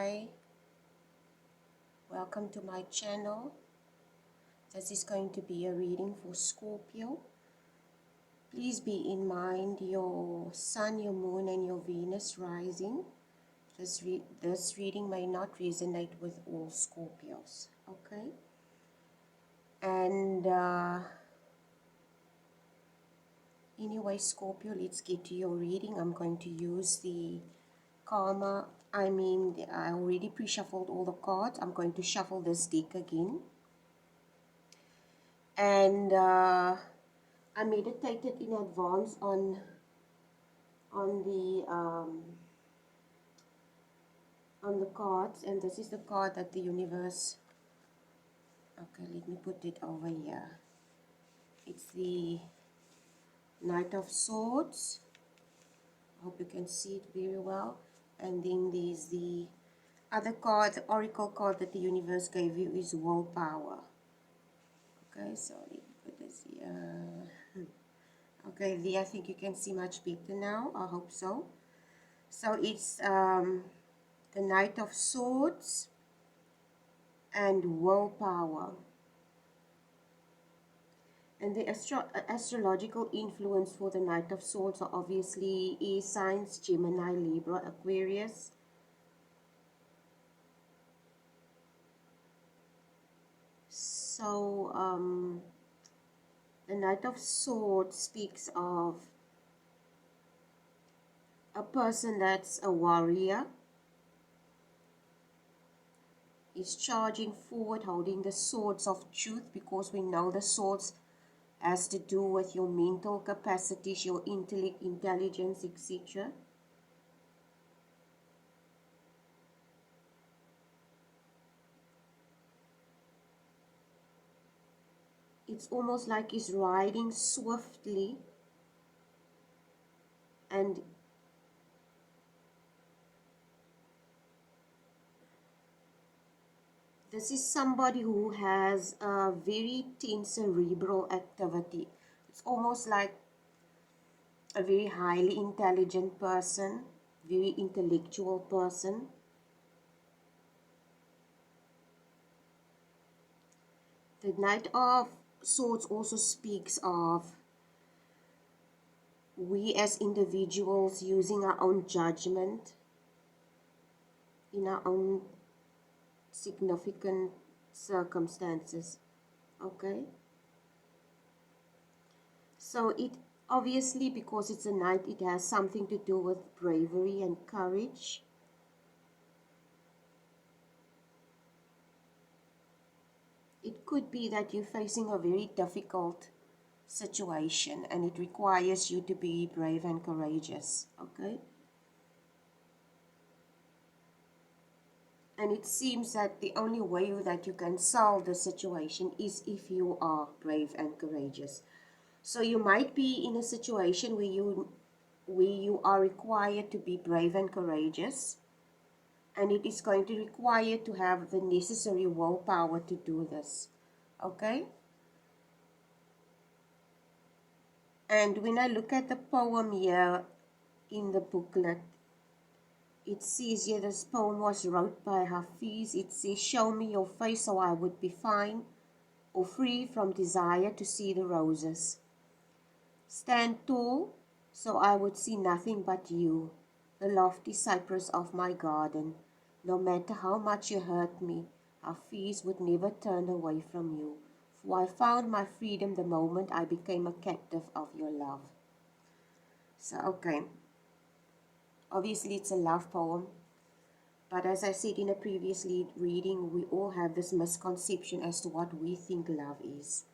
Hi, welcome to my channel. This is going to be a reading for Scorpio. Please be in mind your sun, your moon, and your Venus rising. This reading may not resonate with all Scorpios, okay? And anyway, Scorpio, let's get to your reading. I'm going to use the Karma. I already pre-shuffled all the cards. I'm going to shuffle this deck again. And I meditated in advance on the cards, and this is the card that the universe. Okay, let me put it over here. It's the Knight of Swords. I hope you can see it very well. And then there's the other card, the Oracle card that the universe gave you is Willpower. Okay, so let me put this here. Okay, there I think you can see much better now. I hope so. So it's the Knight of Swords and Willpower. And the astrological influence for the Knight of Swords are obviously air signs, Gemini, Libra, Aquarius. So the Knight of Swords speaks of a person that's a warrior. Is charging forward, holding the swords of truth, because we know the swords has to do with your mental capacities, your intellect, intelligence, etc. It's almost like he's riding swiftly, and this is somebody who has a very tense cerebral activity. It's almost like a very highly intelligent person, very intellectual person. The Knight of Swords also speaks of we as individuals using our own judgment in our own significant circumstances. Okay, so it obviously, because it's a knight, it has something to do with bravery and courage. It could be that you're facing a very difficult situation and it requires you to be brave and courageous. Okay, and it seems that the only way that you can solve the situation is if you are brave and courageous. So you might be in a situation where you are required to be brave and courageous, and it is going to require you to have the necessary willpower to do this. Okay? And when I look at the poem here in the booklet, it says here this poem was wrote by Hafiz. It says, "Show me your face so I would be fine, or free from desire to see the roses. Stand tall so I would see nothing but you, the lofty cypress of my garden. No matter how much you hurt me, Hafiz would never turn away from you, for I found my freedom the moment I became a captive of your love." So, okay, obviously it's a love poem, but as I said in a previous reading, we all have this misconception as to what we think love is.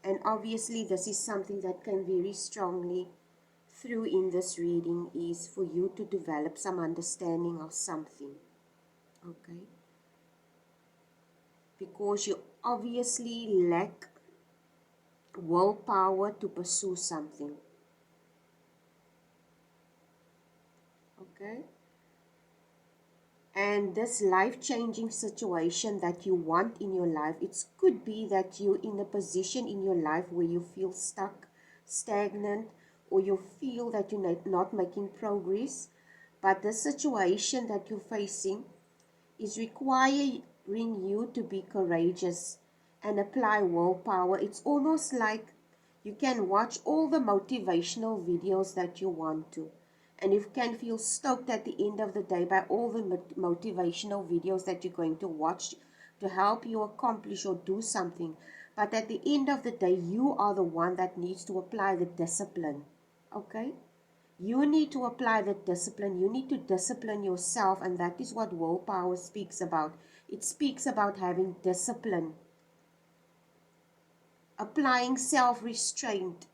And obviously this is something that came very strongly through in this reading, is for you to develop some understanding of something. Okay? Because you obviously lack willpower to pursue something. Okay? And this life-changing situation that you want in your life, it could be that you're in a position in your life where you feel stuck, stagnant, or you feel that you're not making progress. But the situation that you're facing is requiring you to be courageous and apply willpower. It's almost like you can watch all the motivational videos that you want to, and you can feel stoked at the end of the day by all the motivational videos that you're going to watch to help you accomplish or do something. But at the end of the day, you are the one that needs to apply the discipline. Okay? You need to apply the discipline. You need to discipline yourself, and that is what willpower speaks about. It speaks about having discipline, applying self-restraint.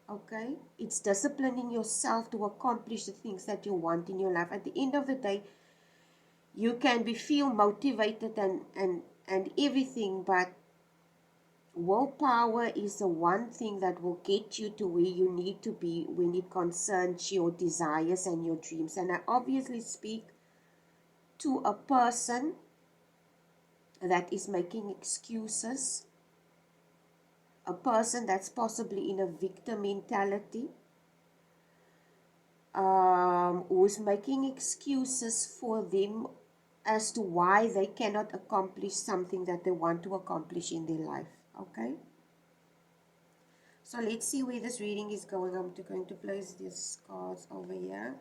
Okay? It's disciplining yourself to accomplish the things that you want in your life. At the end of the day, you can feel motivated and everything, but willpower is the one thing that will get you to where you need to be when it concerns your desires and your dreams. And I obviously speak to a person that is making excuses, a person that's possibly in a victim mentality, who's making excuses for them as to why they cannot accomplish something that they want to accomplish in their life. Okay? So let's see where this reading is going. I'm going to place these cards over here.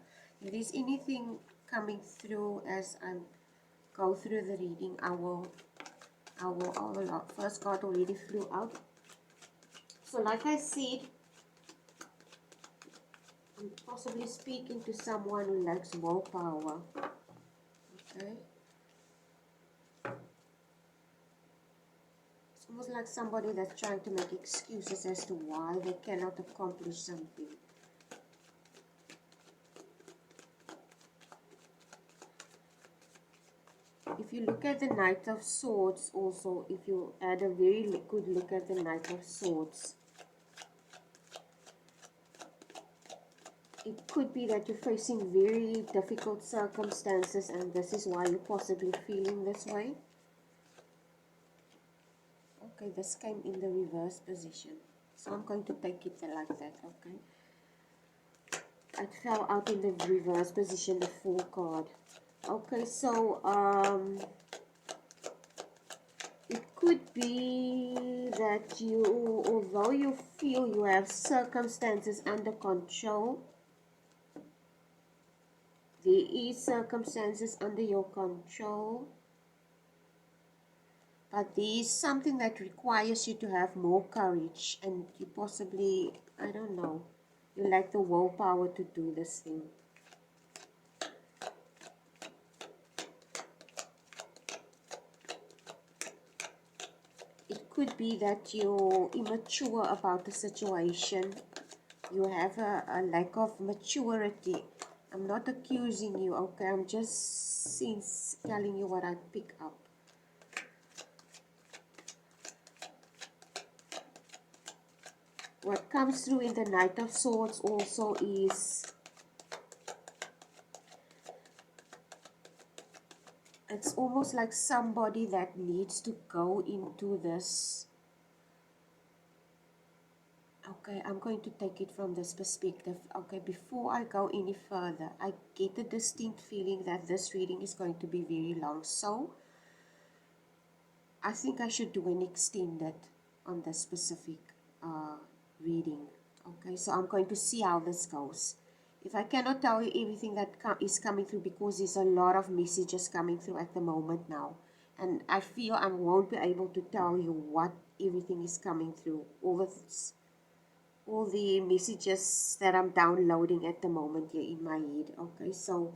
If there's anything coming through as I go through the reading, I will first card already flew out. So like I said, I'm possibly speaking to someone who lacks willpower. Okay. It's almost like somebody that's trying to make excuses as to why they cannot accomplish something. If you look at the Knight of Swords also, if you add a very good look at the Knight of Swords, it could be that you're facing very difficult circumstances and this is why you're possibly feeling this way. Okay, this came in the reverse position. So I'm going to take it like that, okay? It fell out in the reverse position, the Fool card. Okay, so it could be that you, although you feel you have circumstances under control, there is circumstances under your control, but there is something that requires you to have more courage, and you possibly, I don't know, you lack the willpower to do this thing. It could be that you're immature about the situation. You have a lack of maturity. I'm not accusing you, okay? I'm just telling you what I pick up. What comes through in the Knight of Swords also is, it's almost like somebody that needs to go into this. Okay, I'm going to take it from this perspective. Okay, before I go any further, I get a distinct feeling that this reading is going to be very long. So, I think I should do an extended on this specific reading. Okay, so I'm going to see how this goes. If I cannot tell you everything that is coming through, because there's a lot of messages coming through at the moment now, and I feel I won't be able to tell you what everything is coming through, all the messages that I'm downloading at the moment here in my head. Okay, so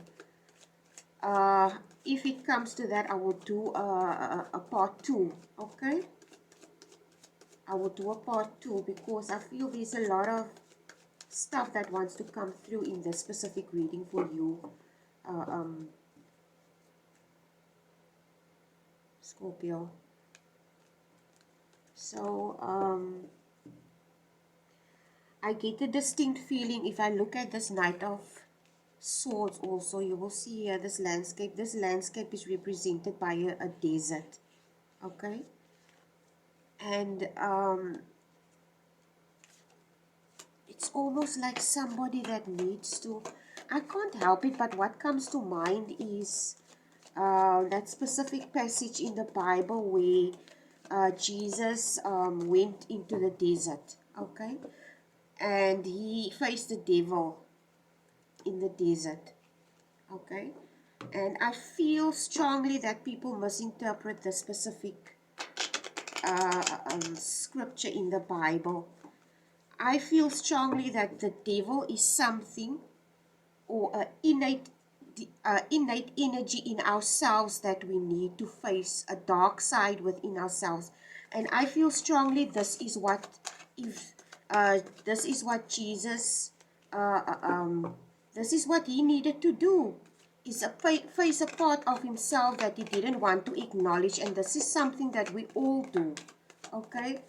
if it comes to that, I will do a part 2. Okay, I will do a part 2 because I feel there's a lot of stuff that wants to come through in this specific reading for you, Scorpio. So I get a distinct feeling if I look at this Knight of Swords also. You will see here this landscape. This landscape is represented by a desert. Okay, and it's almost like somebody that needs to, I can't help it, but what comes to mind is that specific passage in the Bible where Jesus went into the desert, okay? And he faced the devil in the desert, okay? And I feel strongly that people misinterpret the specific scripture in the Bible. I feel strongly that the devil is something or an innate energy in ourselves that we need to face, a dark side within ourselves. And I feel strongly if this is what Jesus, uh, uh, um, this is what he needed to do, is face a part of himself that he didn't want to acknowledge. And this is something that we all do, okay?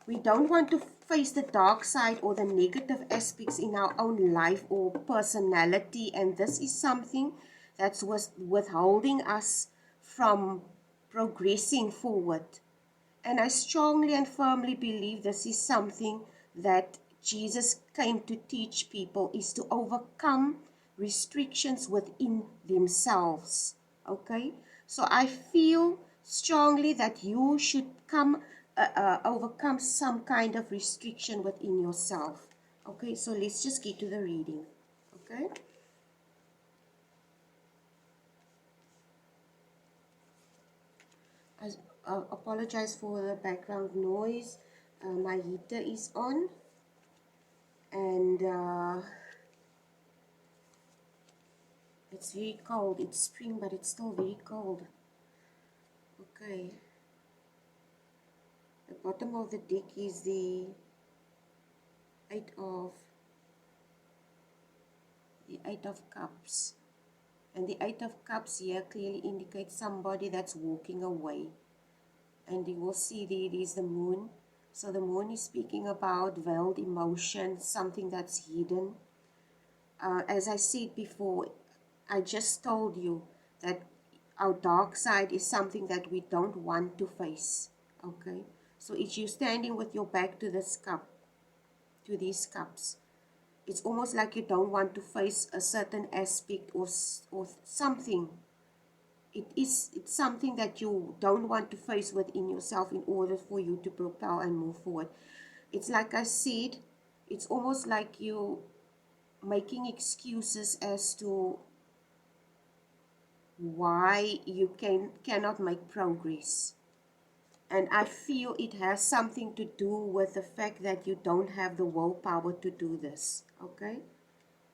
We don't want to face the dark side or the negative aspects in our own life or personality, and this is something that's withholding us from progressing forward. And I strongly and firmly believe this is something that Jesus came to teach people, is to overcome restrictions within themselves. Okay? So I feel strongly that you should overcome some kind of restriction within yourself. Okay, so let's just get to the reading. Okay? I apologize for the background noise. My heater is on, and it's very cold. It's spring, but it's still very cold. Okay. The bottom of the deck is the eight of cups. And the eight of cups here clearly indicates somebody that's walking away. And you will see there is the moon. So the moon is speaking about veiled emotions, something that's hidden. As I said before, I just told you that our dark side is something that we don't want to face. Okay? So it's you standing with your back to this cup, to these cups. It's almost like you don't want to face a certain aspect or something. It's something that you don't want to face within yourself in order for you to propel and move forward. It's like I said, it's almost like you making excuses as to why you cannot make progress. And I feel it has something to do with the fact that you don't have the willpower to do this, okay?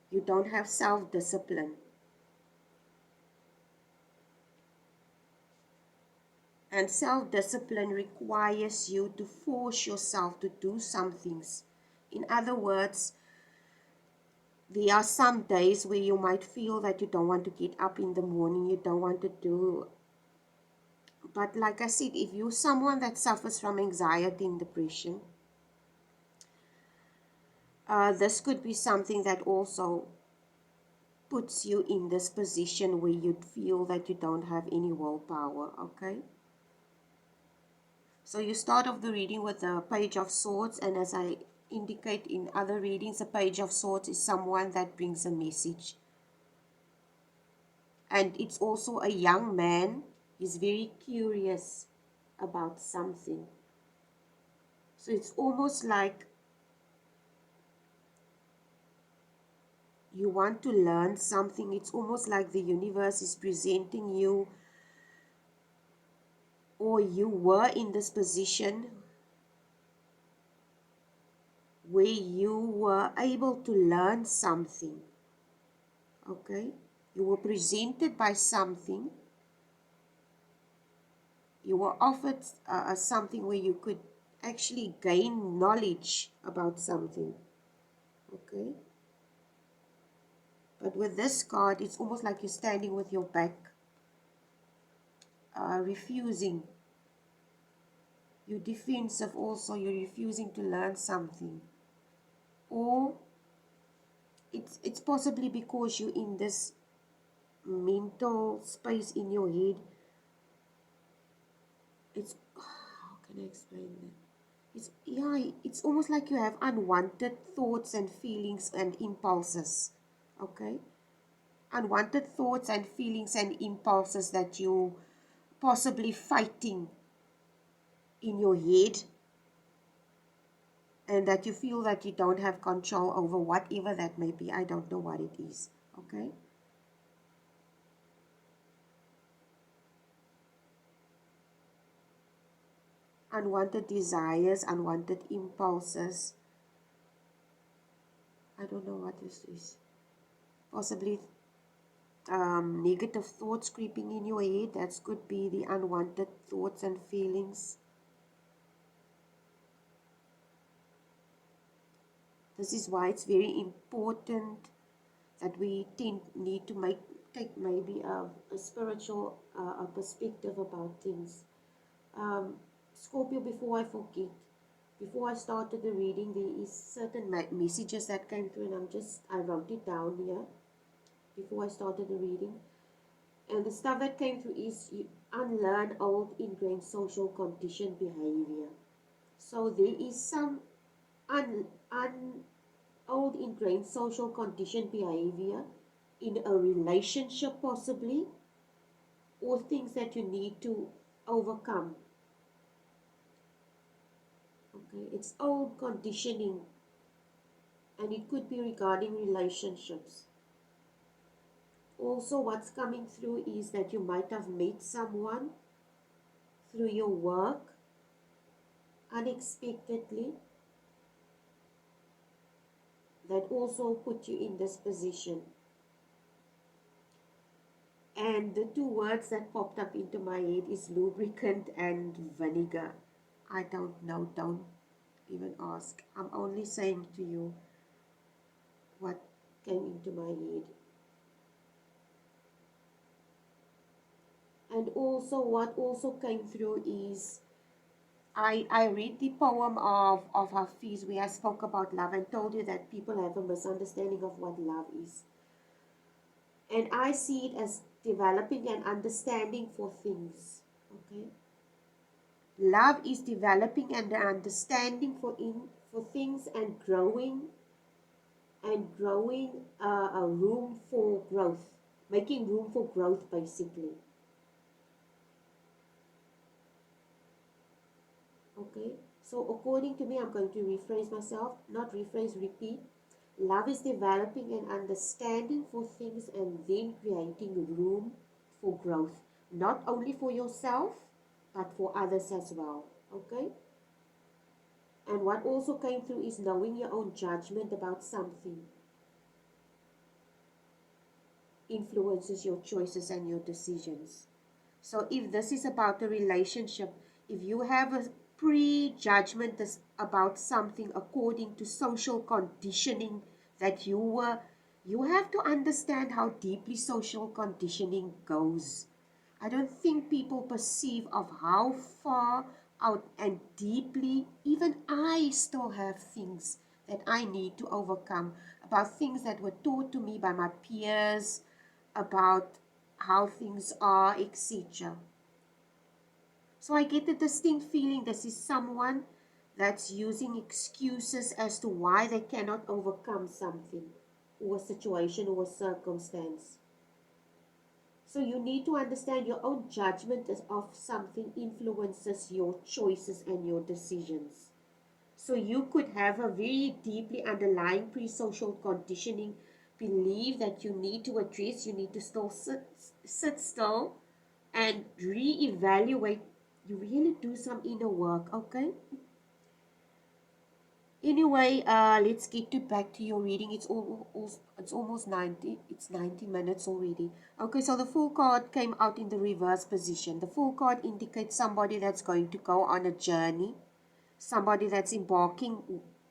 You don't have self-discipline. And self-discipline requires you to force yourself to do some things. In other words, there are some days where you might feel that you don't want to get up in the morning, you don't want to do. But like I said, if you're someone that suffers from anxiety and depression, this could be something that also puts you in this position where you feel that you don't have any willpower, okay? So you start off the reading with the Page of Swords, and as I indicate in other readings, a Page of Swords is someone that brings a message. And it's also a young man. He's very curious about something. So it's almost like you want to learn something. It's almost like the universe is presenting you, or you were in this position where you were able to learn something. Okay? You were presented by something. You were offered something where you could actually gain knowledge about something. Okay? But with this card, it's almost like you're standing with your back, refusing. You're defensive also. You're refusing to learn something. Or it's possibly because you're in this mental space in your head. It's, how can I explain that? It's almost like you have unwanted thoughts and feelings and impulses. Okay? unwanted thoughts and feelings and impulses that you possibly fighting in your head, and that you feel that you don't have control over, whatever that may be. I don't know what it is. Okay. Unwanted desires, unwanted impulses. I don't know what this is. Possibly negative thoughts creeping in your head. That could be the unwanted thoughts and feelings. This is why it's very important that we need to take maybe a spiritual a perspective about things. Scorpio, before I forget, before I started the reading, there is certain messages that came through, and I wrote it down here before I started the reading. And the stuff that came through is you unlearn old ingrained social conditioned behavior. So there is some old ingrained social conditioned behavior in a relationship possibly, or things that you need to overcome. Okay, it's old conditioning, and it could be regarding relationships. Also, what's coming through is that you might have met someone through your work unexpectedly that also put you in this position. And the two words that popped up into my head is lubricant and vinegar. I don't know, don't even ask. I'm only saying to you what came into my head. And also, what also came through is I read the poem of Hafiz where I spoke about love and told you that people have a misunderstanding of what love is. And I see it as developing an understanding for things. Okay? Love is developing an understanding for things and growing a room for growth, making room for growth basically. Okay, so according to me, I'm going to rephrase myself, not rephrase, repeat. Love is developing an understanding for things and then creating room for growth, not only for yourself, but for others as well. Okay? And what also came through is knowing your own judgment about something influences your choices and your decisions. So if this is about a relationship, if you have a prejudgment about something according to social conditioning that you have to understand how deeply social conditioning goes. I don't think people perceive of how far out and deeply even I still have things that I need to overcome about things that were taught to me by my peers, about how things are, etc. So I get a distinct feeling this is someone that's using excuses as to why they cannot overcome something or a situation or a circumstance. So you need to understand your own judgment of something influences your choices and your decisions. So you could have a very deeply underlying pre-social conditioning belief that you need to address, you need to still sit still and re-evaluate. You really do some inner work, okay? Anyway, let's get back to your reading. It's almost 90. It's 90 minutes already. Okay, so the Fool card came out in the reverse position. The Fool card indicates somebody that's going to go on a journey, somebody that's embarking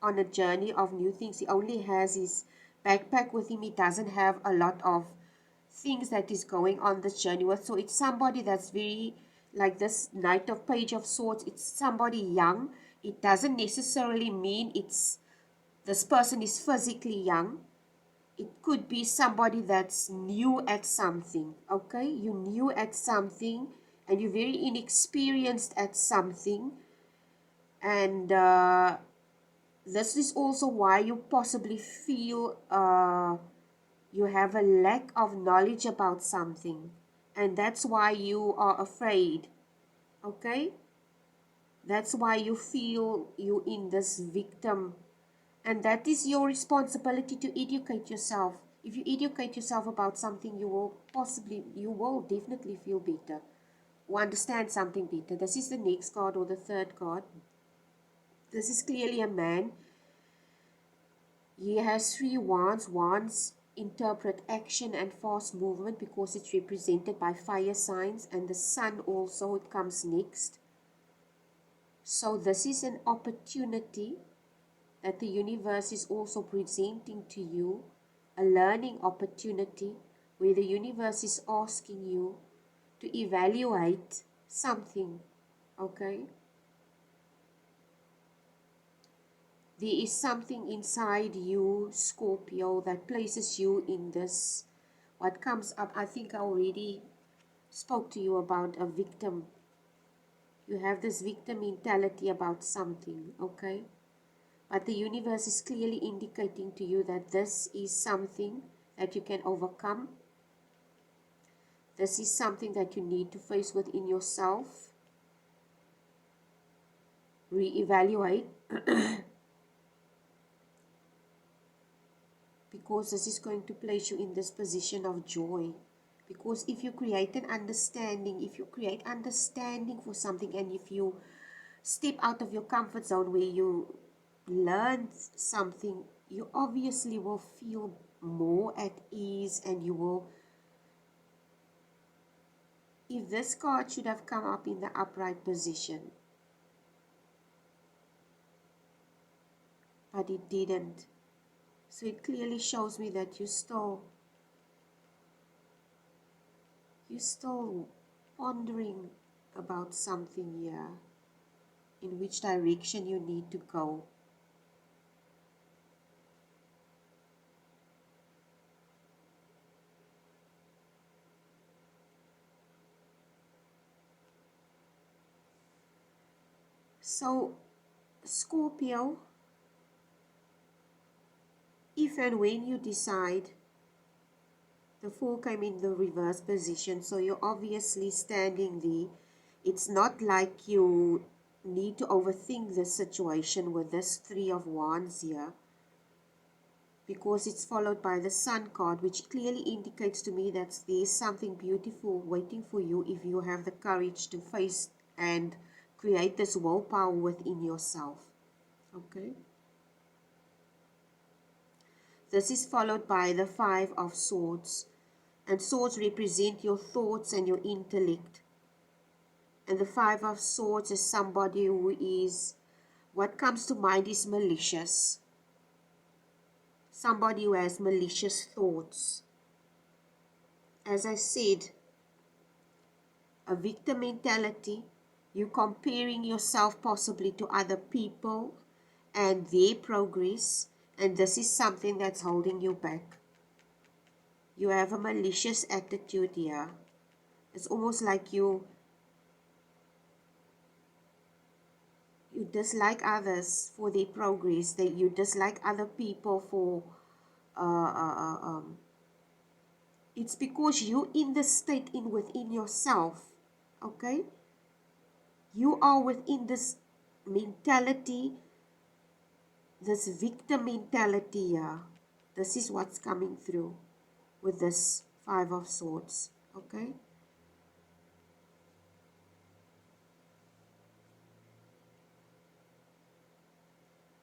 on a journey of new things. He only has his backpack with him. He doesn't have a lot of things that is going on this journey with. So it's somebody that's very, like this Knight of Page of Swords, it's somebody young. It doesn't necessarily mean it's this person is physically young. It could be somebody that's new at something. Okay, you're new at something and you're very inexperienced at something, and this is also why you possibly feel You have a lack of knowledge about something, and that's why you are afraid. Okay? That's why you feel you in this victim. And that is your responsibility to educate yourself. If you educate yourself about something, you will definitely feel better or understand something better. This is the next card, or the third card. This is clearly a man. He has 3 wands. Wands interpret action and fast movement because it's represented by fire signs, and the sun also, it comes next. So this is an opportunity that the universe is also presenting to you, a learning opportunity where the universe is asking you to evaluate something. Okay? There is something inside you, Scorpio, that places you in this. What comes up, I think I already spoke to you about a victim. You have this victim mentality about something, okay? But the universe is clearly indicating to you that this is something that you can overcome. This is something that you need to face within yourself. Reevaluate. Because this is going to place you in this position of joy. Because if you create an understanding, if you create understanding for something, and if you step out of your comfort zone where you learn something, you obviously will feel more at ease, and you will, if this card should have come up in the upright position, but it didn't. So it clearly shows me that you're still pondering about something here, in which direction you need to go. So, Scorpio, if and when you decide, the 4 came in the reverse position, so you're obviously standing there. It's not like you need to overthink the situation with this 3 of Wands here, because it's followed by the Sun card, which clearly indicates to me that there's something beautiful waiting for you if you have the courage to face and create this willpower within yourself. Okay? This is followed by the 5 of Swords. And swords represent your thoughts and your intellect. And the 5 of Swords is somebody who is, what comes to mind is malicious. Somebody who has malicious thoughts. As I said, a victim mentality. You comparing yourself possibly to other people and their progress. And this is something that's holding you back. You have a malicious attitude here. It's almost like you dislike others for their progress, that you dislike other people for it's because you in the state within yourself. Okay, you are within this mentality, this victim mentality here. This is what's coming through with this 5 of Swords. Okay,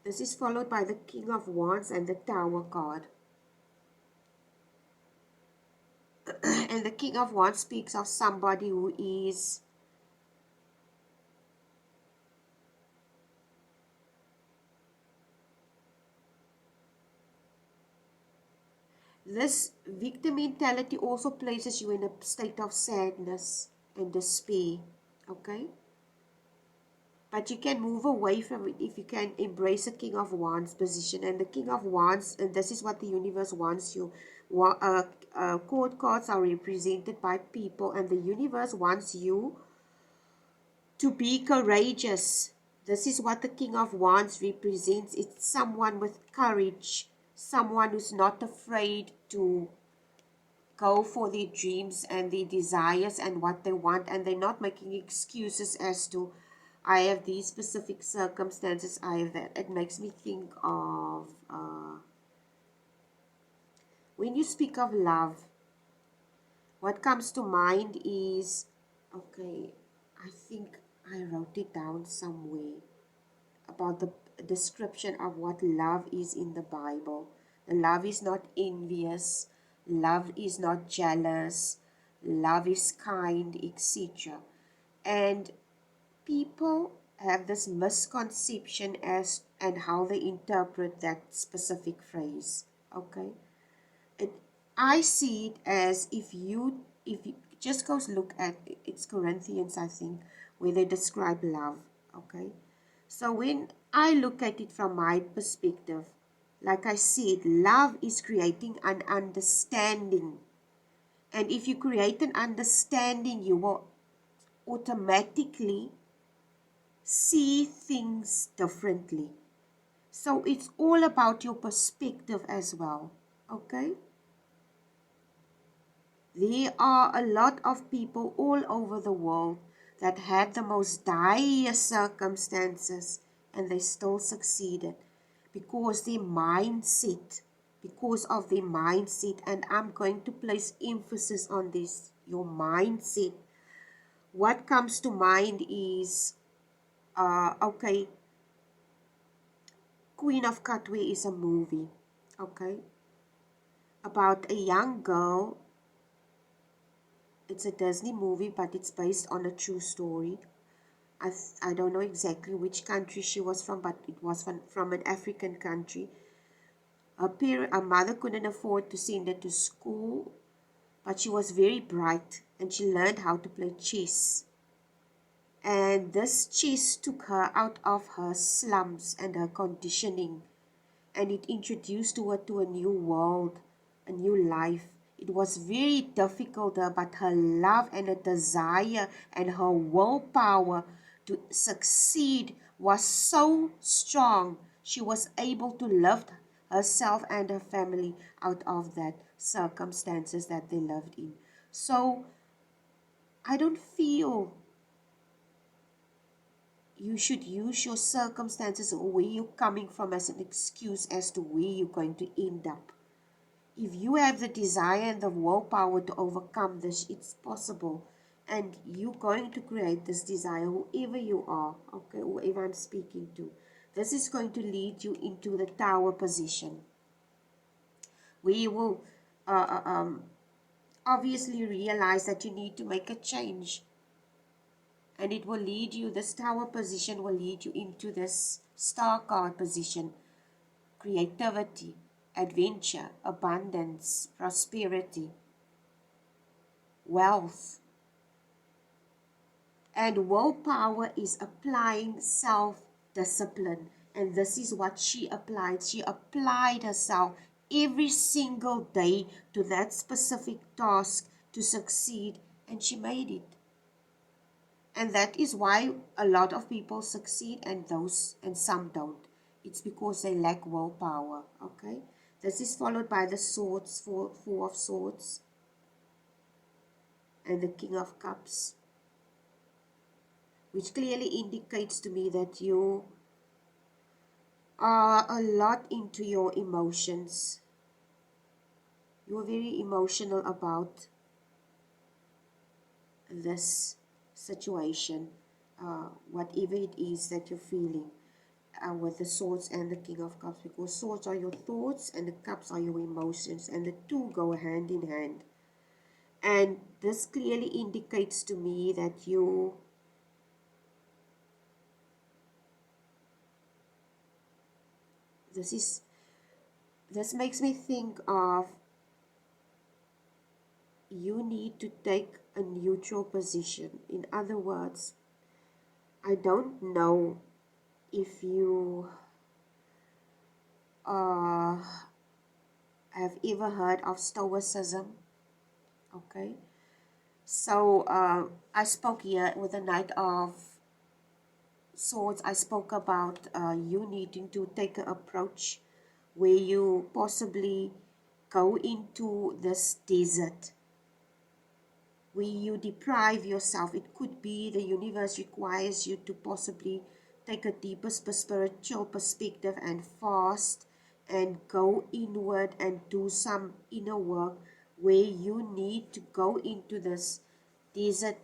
this is followed by the King of Wands and the Tower card. And the King of Wands speaks of somebody who is this victim mentality also places you in a state of sadness and despair. Okay, but you can move away from it if you can embrace a King of Wands position. And the King of Wands, and this is what the universe wants you. Court cards are represented by people, and the universe wants you to be courageous. This is what the King of Wands represents. It's someone with courage, someone who's not afraid to go for their dreams and their desires and what they want, and they're not making excuses as to, I have these specific circumstances, I have that. It makes me think of when you speak of love, what comes to mind is, okay, I think I wrote it down somewhere about the description of what love is in the Bible. The love is not envious, love is not jealous, love is kind, etc. And people have this misconception as and how they interpret that specific phrase. Okay, it I see it as, if you just go look at, it's Corinthians, I think, where they describe love. Okay, so when I look at it from my perspective, like I said, love is creating an understanding. And if you create an understanding, you will automatically see things differently. So it's all about your perspective as well. Okay? There are a lot of people all over the world that had the most dire circumstances and they still succeeded because because of their mindset, and I'm going to place emphasis on this, your mindset. What comes to mind is, okay, Queen of Katwe is a movie, okay, about a young girl. It's a Disney movie, but it's based on a true story. I don't know exactly which country she was from, but it was from an African country. Her mother couldn't afford to send her to school, but she was very bright and she learned how to play chess. And this chess took her out of her slums and her conditioning, and it introduced her to a new world, a new life. It was very difficult, but her love and her desire and her willpower to succeed was so strong. She was able to lift herself and her family out of that circumstances that they lived in. So I don't feel you should use your circumstances or where you're coming from as an excuse as to where you're going to end up. If you have the desire and the willpower to overcome this, it's possible. And you're going to create this desire, whoever you are, okay, whoever I'm speaking to. This is going to lead you into the tower position, where you will obviously realize that you need to make a change. And it will lead you, this tower position will lead you into this star card position. Creativity, adventure, abundance, prosperity, wealth. And willpower is applying self-discipline. And this is what she applied. She applied herself every single day to that specific task to succeed. And she made it. And that is why a lot of people succeed and some don't. It's because they lack willpower. Okay? This is followed by the swords, four of swords, and the King of Cups, which clearly indicates to me that you are a lot into your emotions. You're very emotional about this situation, whatever it is that you're feeling, with the swords and the King of Cups, because swords are your thoughts and the cups are your emotions, and the two go hand in hand. And this clearly indicates to me that this makes me think of, you need to take a neutral position. In other words, I don't know if you have ever heard of Stoicism. Okay, so I spoke here with the Knight of Swords. I spoke about you needing to take an approach where you possibly go into this desert where you deprive yourself. It could be the universe requires you to possibly take a deeper spiritual perspective and fast and go inward and do some inner work where you need to go into this desert.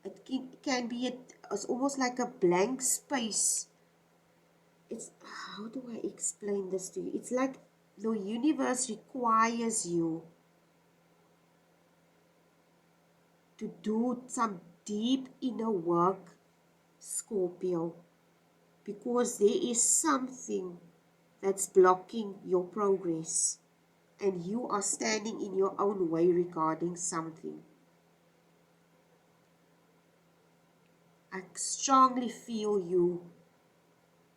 It can be it's almost like a blank space. It's, how do I explain this to you? It's like the universe requires you to do some deep inner work, Scorpio, because there is something that's blocking your progress and you are standing in your own way regarding something. I strongly feel you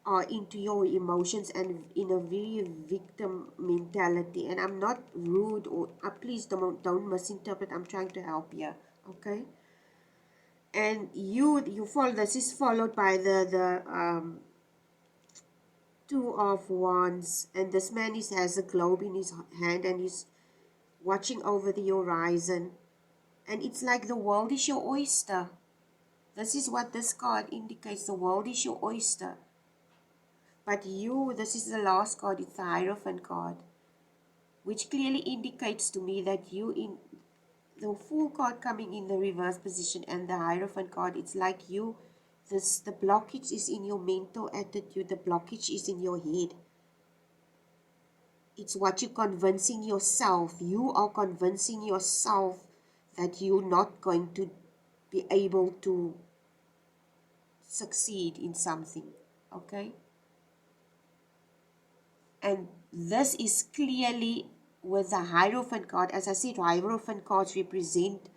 are into your emotions and in a very victim mentality, and I'm not rude or please don't misinterpret. I'm trying to help you, okay? And you follow, this is followed by the Two of Wands, and this man has a globe in his hand and he's watching over the horizon, and it's like the world is your oyster. This is what this card indicates. The world is your oyster, but this is the last card. It's the Hierophant card, which clearly indicates to me that you, in the Fool card coming in the reverse position and the Hierophant card, it's like the blockage is in your mental attitude. The blockage is in your head. It's what you're convincing yourself. You are convincing yourself that you're not going to be able to succeed in something, okay? And this is clearly with the Hierophant card. As I said, Hierophant cards represent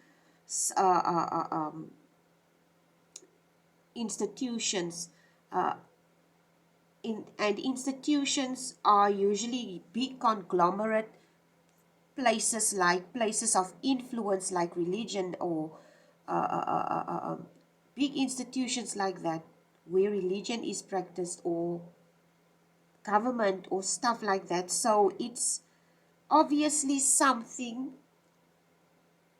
uh, uh, uh, um, institutions, and institutions are usually big conglomerate places of influence like religion or big institutions like that where religion is practiced or government or stuff like that. So it's obviously something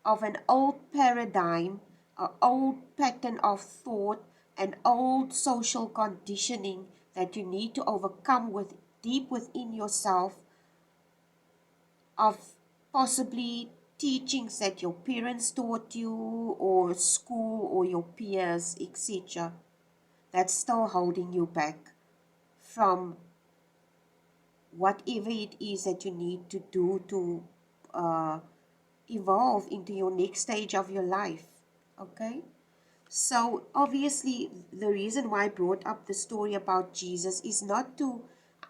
of an old paradigm, an old pattern of thought, an old social conditioning that you need to overcome with deep within yourself, of possibly teachings that your parents taught you or school or your peers, etc., that's still holding you back from whatever it is that you need to do to evolve into your next stage of your life, okay? So obviously the reason why I brought up the story about Jesus is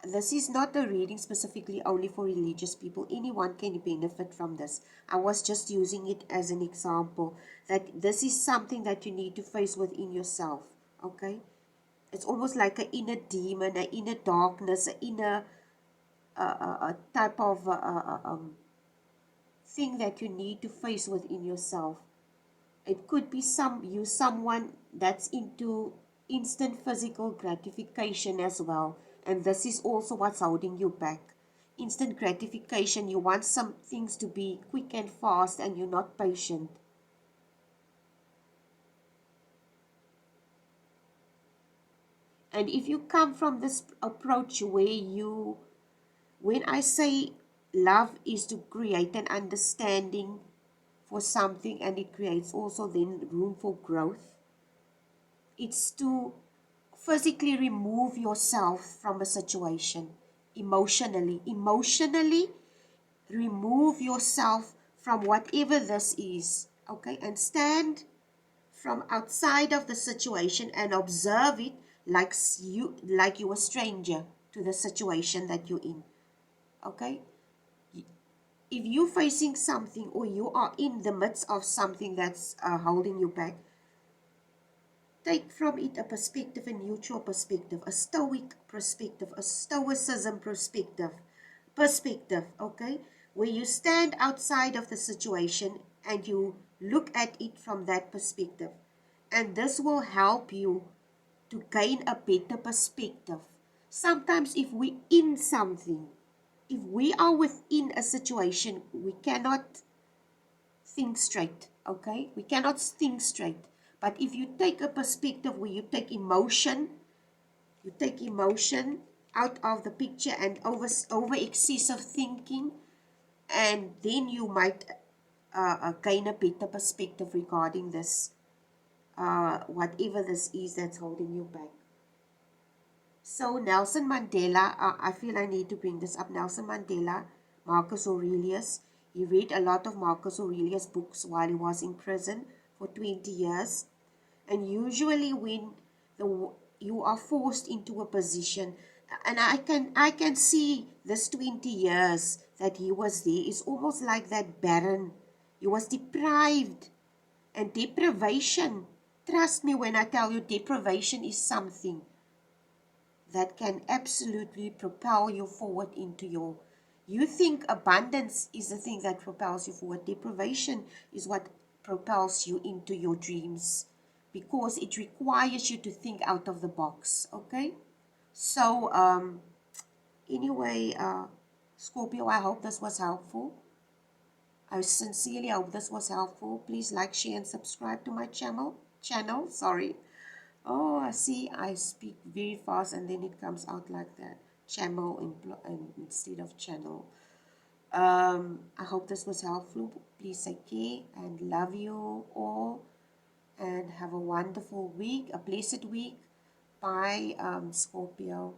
this is not a reading specifically only for religious people. Anyone can benefit from this. I was just using it as an example that this is something that you need to face within yourself, okay? It's almost like an inner demon, an inner darkness, an inner type of thing that you need to face within yourself. It could be someone that's into instant physical gratification as well. And this is also what's holding you back. Instant gratification, you want some things to be quick and fast and you're not patient. And if you come from this approach when I say love is to create an understanding for something and it creates also then room for growth, it's to physically remove yourself from a situation emotionally remove yourself from whatever this is, okay, and stand from outside of the situation and observe it like you're a stranger to the situation that you're in, okay? If you're facing something or you are in the midst of something that's holding you back, take from it a perspective, a neutral perspective, a stoic perspective, a stoicism perspective, okay? Where you stand outside of the situation and you look at it from that perspective. And this will help you to gain a better perspective. Sometimes if we're in something, if we are within a situation, we cannot think straight, okay? We cannot think straight. But if you take a perspective where you take emotion out of the picture and over excessive thinking, and then you might gain a better perspective regarding this, whatever this is that's holding you back. So Nelson Mandela, I feel I need to bring this up. Nelson Mandela, Marcus Aurelius, he read a lot of Marcus Aurelius books while he was in prison for 20 years. And usually when you are forced into a position, and I can see this 20 years that he was there is almost like that Baron. He was deprived, and deprivation, trust me when I tell you, deprivation is something that can absolutely propel you forward into your, you think abundance is the thing that propels you forward. Deprivation is what propels you into your dreams, because it requires you to think out of the box. Okay, so anyway, Scorpio, I hope this was helpful. I sincerely hope this was helpful. Please like, share, and subscribe to my channel, sorry. Oh, I see, I speak very fast and then it comes out like that. Channel instead of channel. I hope this was helpful. Please take care and love you all. And have a wonderful week, a blessed week. Bye, Scorpio.